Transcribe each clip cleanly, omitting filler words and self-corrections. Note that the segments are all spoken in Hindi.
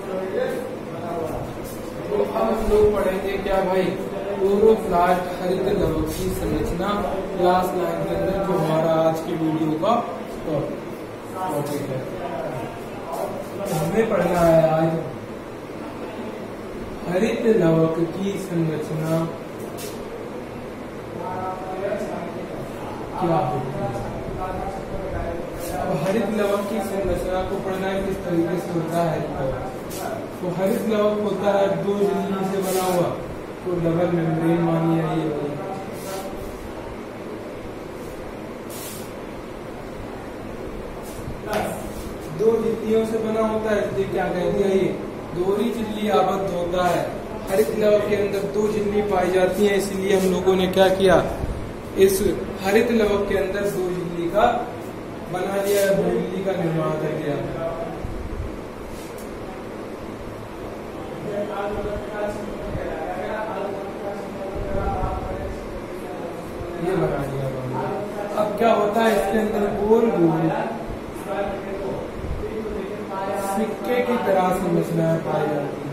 तो अब हम लोग पढ़ेंगे क्या भाई, क्लोरोप्लास्ट हरित लवक की संरचना क्लास 9 के अंदर, जो हमारा आज की वीडियो का टॉपिक है। हमें पढ़ना है आज हरित लवक की संरचना क्या होती है। अब हरित लवक की संरचना को पढ़ना है किस तरीके से होता है। तो हरित लवक होता है 2 झिल्ली से बना हुआ, तो डबल मेम्ब्रेन मानिए ये 2 झिल्लियों से बना होता है, इसलिए क्या कह दिया, ये दोहरी झिल्ली आबद्ध होता है। हरित लवक के अंदर 2 झिल्ली पाई जाती हैं, इसलिए हम लोगों ने क्या किया, इस हरित लवक के अंदर 2 झिल्ली का बना दिया, 2 झिल्ली का निर्माण कर दिया। ये बना दिया। अब क्या होता है, इसके अंदर गोल गोल सिक्के की तरह संरचनाएं पाई जाती है।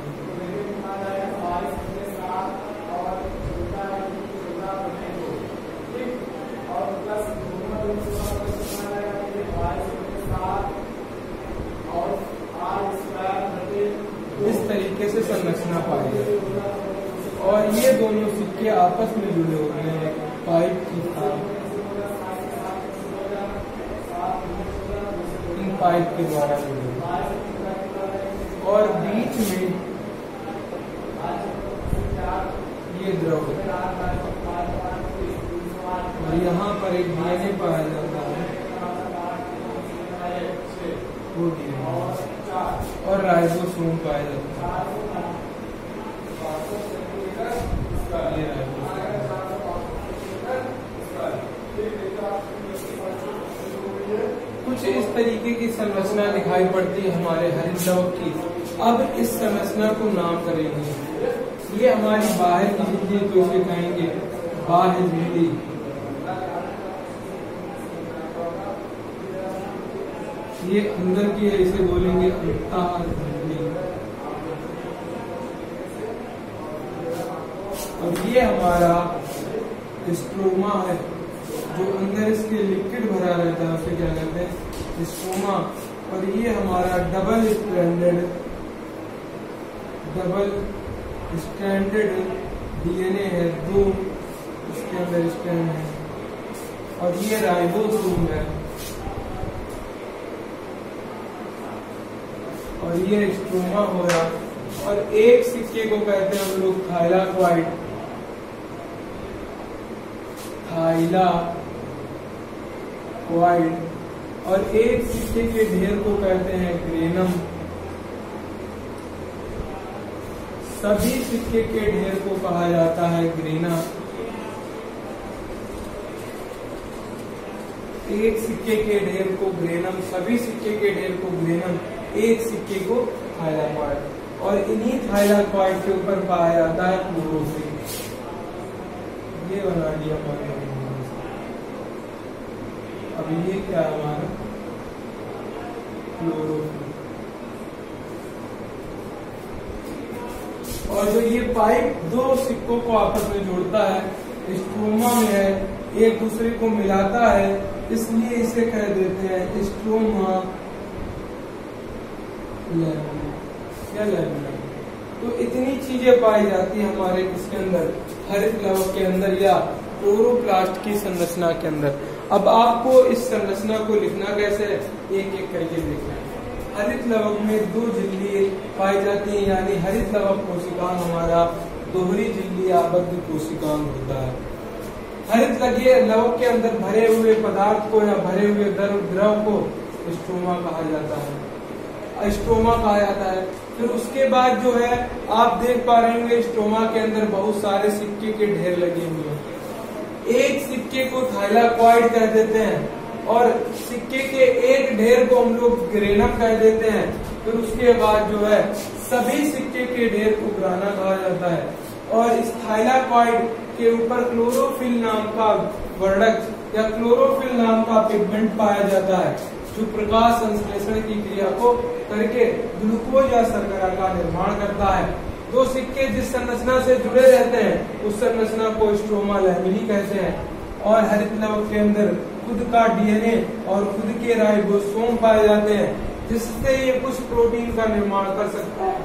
इस तरीके से संरचना पाई जाती है, और ये दोनों सिक्के आपस में जुड़े होते हैं पाइप की तरह, इन पाइप के द्वारा जुड़े, और बीच में ये द्रव, और यहाँ पर एक डीएनए पाया जाता है, वो डीएनए, और राइबोसोम पाया जाता है। कुछ इस तरीके की संरचना दिखाई पड़ती है हमारे हरित लवक की। अब इस संरचना को नाम करेंगे, ये हमारी बाह्य की झिल्ली, तो इसे कहेंगे बाह्य झिल्ली। ये अंदर की है, इसे बोलेंगे अंतः झिल्ली। और ये हमारा स्ट्रोमा है, जो अंदर इसके लिक्विड भरा रहता है, उसे क्या कहते हैं, स्ट्रोमा। और ये हमारा डबल स्ट्रैंडेड डीएनए है, 2 इसके अंदर स्ट्रैंड है, और ये राइबोसोम है, और ये स्ट्रोमा हो रहा। और एक सिक्के को कहते हैं हम लोग थाइलाक्वाइड, और एक सिक्के के ढेर को कहते हैं ग्रेनम। सभी सिक्के के ढेर को कहा जाता है ग्रेना। एक सिक्के के ढेर को ग्रेनम, सभी सिक्के के ढेर को ग्रेनम, एक सिक्के को थाइलाक्वाइड, और इन्हीं थाइलाक्वाइड के ऊपर पाया जाता है क्लोरोफिल। ये बना दिया हमारे। अब ये क्या है हमारा क्लोरोफिल। और जो ये पाइप 2 सिक्कों को आपस में जोड़ता है, स्ट्रोमा में है, एक दूसरे को मिलाता है, इसलिए इसे कह देते हैं स्ट्रोमा या लैमिना। तो इतनी चीजें पाई जाती है हमारे इसके अंदर, हरित लवक के अंदर या क्लोरोप्लास्ट की संरचना के अंदर। अब आपको इस संरचना को लिखना कैसे है, एक एक करके लिखना है। हरित लवक में 2 झिल्ली पाई जाती है, यानी हरित लवक कोशिकांग हमारा दोहरी झिल्ली आबद्ध कोशिकांग होता है। हरित लवक के अंदर भरे हुए पदार्थ को या भरे हुए द्रव को स्ट्रोमा कहा जाता है, स्ट्रोमा कहा जाता है। फिर उसके बाद जो है आप देख पा रहे होंगे, स्ट्रोमा के अंदर बहुत सारे सिक्के के ढेर लगे हुए हैं। एक सिक्के को थाइलाक्वाइड कह देते हैं, और सिक्के के एक ढेर को हम लोग ग्रेनम कह देते हैं। फिर उसके बाद जो है सभी सिक्के के ढेर को ग्राना कहा जाता है, और इस थाइलाक्वाइड के ऊपर क्लोरोफिल नाम का वर्णक या क्लोरोफिल नाम का पिगमेंट पाया जाता है। जो प्रकाश संश्लेषण की क्रिया को करके ग्लूकोज या शर्करा का निर्माण करता है। दो सिक्के जिस संरचना से जुड़े रहते हैं उस संरचना को स्ट्रोमा लैमिनी कहते हैं। और हरित लवक के अंदर खुद का डीएनए और खुद के राइबोसोम पाए जाते हैं, जिससे ये कुछ प्रोटीन का निर्माण कर सकता है।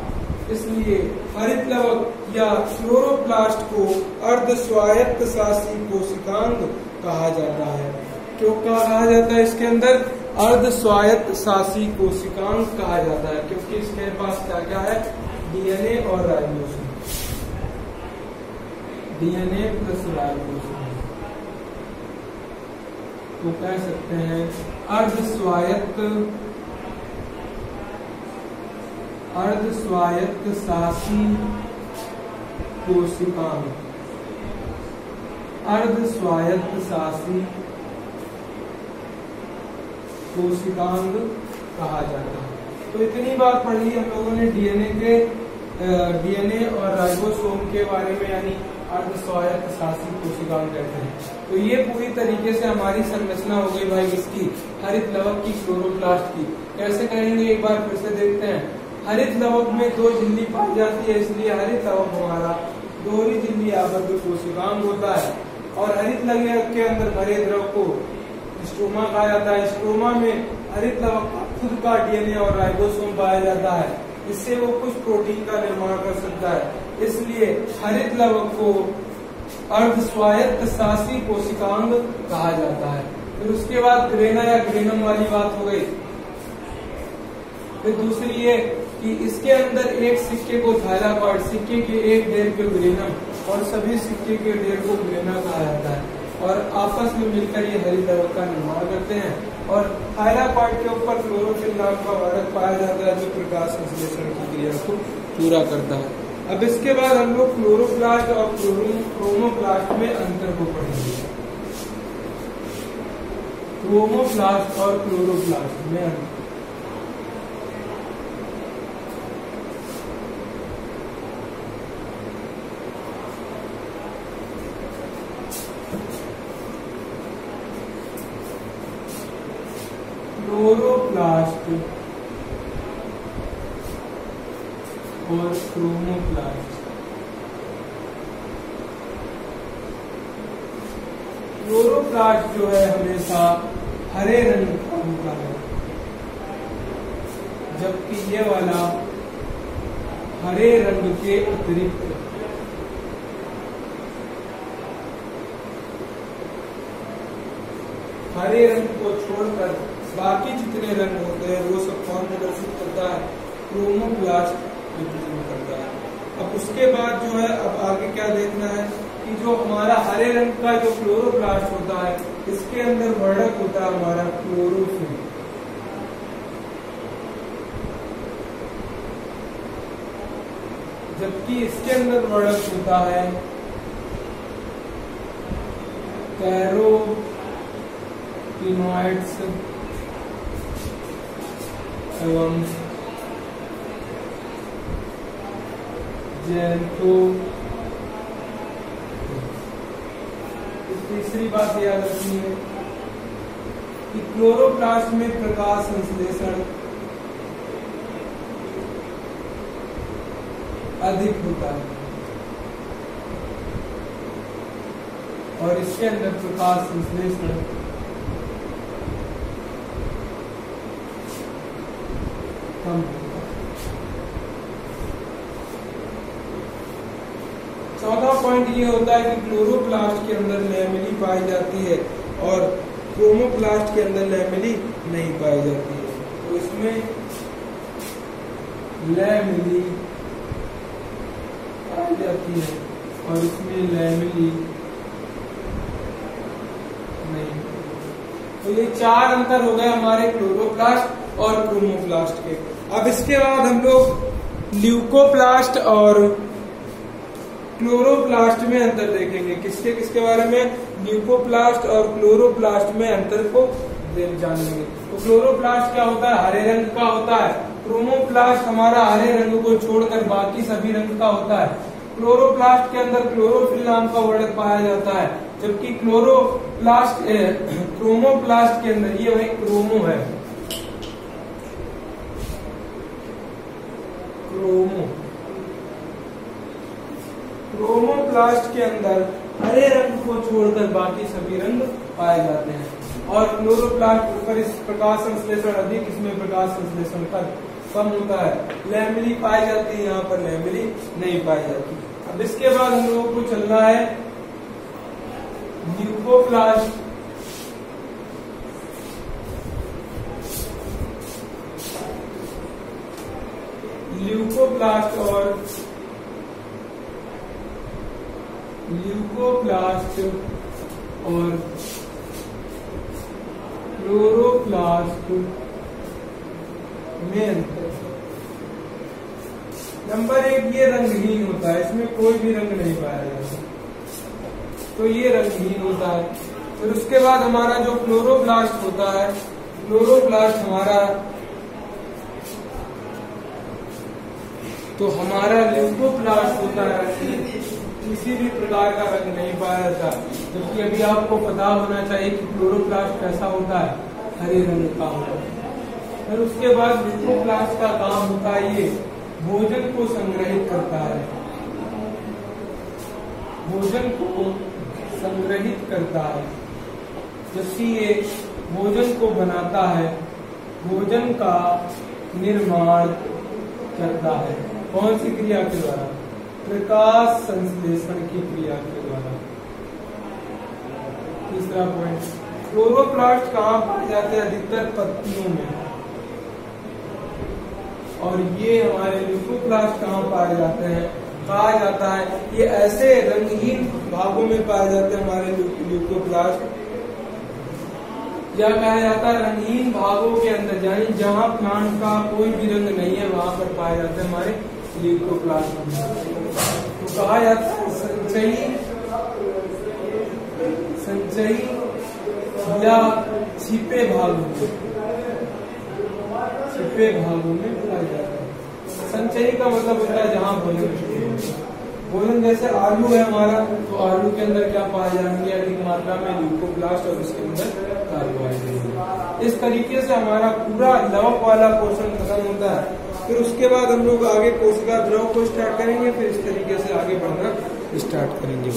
इसलिए हरित लवक या क्लोरोप्लास्ट को अर्ध स्वायत्त शासी कोशिकांग कहा जाता है। क्यों कहा जाता है? इसके अंदर अर्ध स्वायत्त शासी कोशिकांग कहा जाता है क्योंकि इसके पास क्या क्या है? डीएनए और राइबोसोम, डीएनए प्लस राइबोसोम, तो कह सकते हैं अर्ध स्वायत्त शासी कोशिकांग, अर्ध स्वायत्त शासी कोशिकांग कहा जाता है। तो इतनी बात पढ़ ली हम लोगों ने डीएनए और राइबोसोम के बारे में, यानी अर्ध स्वायत्त शासी कोशिकांग कहते हैं। तो ये पूरी तरीके से हमारी संरचना हो गई भाई इसकी, हरित लवक की, क्लोरोप्लास्ट की। कैसे करेंगे एक बार फिर से देखते हैं। हरित लवक में दो झिल्ली पाई जाती है, इसलिए हरित लवक हमारा दोहरी झिल्ली आबद्ध कोशिकांग होता है। और हरित लवक के अंदर भरे द्रव को स्ट्रोमा कहा जाता है। स्ट्रोमा में हरित लवक का खुद का डीएनए और राइबोसोम पाया जाता है, इससे वो कुछ प्रोटीन का निर्माण कर सकता है। इसलिए हरित लवक को अर्ध स्वायत्त शासी कोशिकांग कहा जाता है। फिर उसके बाद ग्रेना या ग्रेनम वाली बात हो गई। फिर दूसरी ये कि इसके अंदर एक सिक्के को थायलाकॉइड, सिक्के के एक डेढ़ को ग्रेनम और सभी सिक्के के डेढ़ को ग्रेना कहा जाता है। और आपस में मिलकर ये हरित लवक का निर्माण करते हैं। और थायलाकॉइड के ऊपर क्लोरोफिल नाम का वर्णक पाया जाता है जो प्रकाश संश्लेषण की क्रिया को पूरा करता है। अब इसके बाद हम लोग क्लोरोप्लास्ट और क्रोमोप्लास्ट में अंतर को पढ़ेंगे। क्रोमोप्लास्ट और क्लोरोप्लास्ट में अंतर। क्लोरोप्लास्ट और क्रोमोप्लास्ट। क्लोरोप्लास्ट जो है हमेशा हरे रंग का होता है, जबकि ये वाला हरे रंग के अतिरिक्त हरे रंग को छोड़कर बाकी जितने रंग होते हैं वो सब कौन प्रदर्शित करता है? क्रोमोप्लास्ट रिप्रेजेंट करता है। अब उसके बाद जो है अब आगे क्या देखना है कि जो हमारा हरे रंग का जो क्लोरोप्लास्ट होता है इसके अंदर वर्णक होता है हमारा क्लोरोफिल। जबकि इसके अंदर वर्णक होता है कैरोटीनॉइड्स एवं तीसरी बात याद रखनी है कि क्लोरोप्लास्ट में प्रकाश संश्लेषण अधिक होता है और इसके अंदर प्रकाश संश्लेषण कम होता है। चौथा पॉइंट ये होता है कि क्लोरोप्लास्ट के अंदर लैमेली पाई जाती है और क्रोमोप्लास्ट के अंदर लैमेली नहीं पाई जाती है। तो इसमें लैमेली पाई जाती है और इसमें लैमेली नहीं। तो ये चार अंतर हो गए हमारे क्लोरोप्लास्ट और क्रोमोप्लास्ट के। अब इसके बाद हम लोग ल्यूकोप्लास्ट और क्लोरोप्लास्ट में अंतर देखेंगे। किसके किसके बारे में? ल्यूकोप्लास्ट और क्लोरोप्लास्ट में अंतर को जानेंगे। तो क्लोरोप्लास्ट क्या होता है? हरे रंग का होता है। क्रोमोप्लास्ट हमारा हरे रंग को छोड़कर बाकी सभी रंग का होता है। क्लोरोप्लास्ट के अंदर क्लोरोफिल नाम का वर्णक पाया जाता है, जबकि क्रोमोप्लास्ट के अंदर ये वही क्रोमो है, क्रोमोप्लास्ट के अंदर हरे रंग को छोड़कर बाकी सभी रंग पाए जाते हैं। और क्लोरोप्लास्ट पर इस प्रकाश संश्लेषण अधिक, इसमें प्रकाश संश्लेषण कम होता है। लैमेली पाई जाती है, यहाँ पर लैमेली नहीं पाई जाती। अब इसके बाद हम लोगों को चलना है ल्यूकोप्लास्ट। ल्यूकोप्लास्ट और क्लोरोप्लास्ट में अंतर। नंबर 1, ये रंगहीन होता है, इसमें कोई भी रंग नहीं पाया जाता, तो ये रंगहीन होता है। फिर उसके बाद हमारा जो क्लोरोप्लास्ट होता है, क्लोरोप्लास्ट हमारा ल्यूकोप्लास्ट होता है, किसी भी प्रकार का रंग नहीं पाया जाता। जबकि अभी आपको पता होना चाहिए कि क्लोरोप्लास्ट कैसा होता है, हरे रंग का होता है। फिर उसके बाद ल्यूकोप्लास्ट का काम होता है, ये भोजन को संग्रहित करता है, भोजन को संग्रहित करता है। जबकि ये भोजन को बनाता है, भोजन का निर्माण करता है। कौन सी क्रिया के द्वारा? प्रकाश संश्लेषण की क्रिया के द्वारा। तीसरा पॉइंट, क्लोरोप्लास्ट कहाँ पाए जाते हैं? अधिकतर पत्तियों में। और ये हमारे ल्यूकोप्लास्ट कहाँ पाए जाते हैं? कहा जाता है ये ऐसे रंगहीन भागों में पाए जाते हैं हमारे ल्यूकोप्लास्ट। क्या कहा जाता है? रंगीन भागों के अंदर, यानी जहाँ प्लांट का कोई भी रंग नहीं है वहां पर पाए जाते हैं हमारे ल्यूकोप्लास्ट। तो कहा जाता है संचयी या छिपे भागों में पाए जाते हैं। संचयी का मतलब होता है जहाँ भोजन, जैसे आलू है हमारा, तो आलू के अंदर क्या पाए जाएंगे? अधिक मात्रा में ल्यूकोप्लास्ट और उसके अंदर कार्बोहाइड्रेट। इस तरीके से हमारा पूरा लवक वाला पोर्शन खत्म होता है। फिर उसके बाद हम लोग आगे कोशिका द्रव को स्टार्ट करेंगे, फिर इस तरीके से आगे बढ़ना स्टार्ट करेंगे।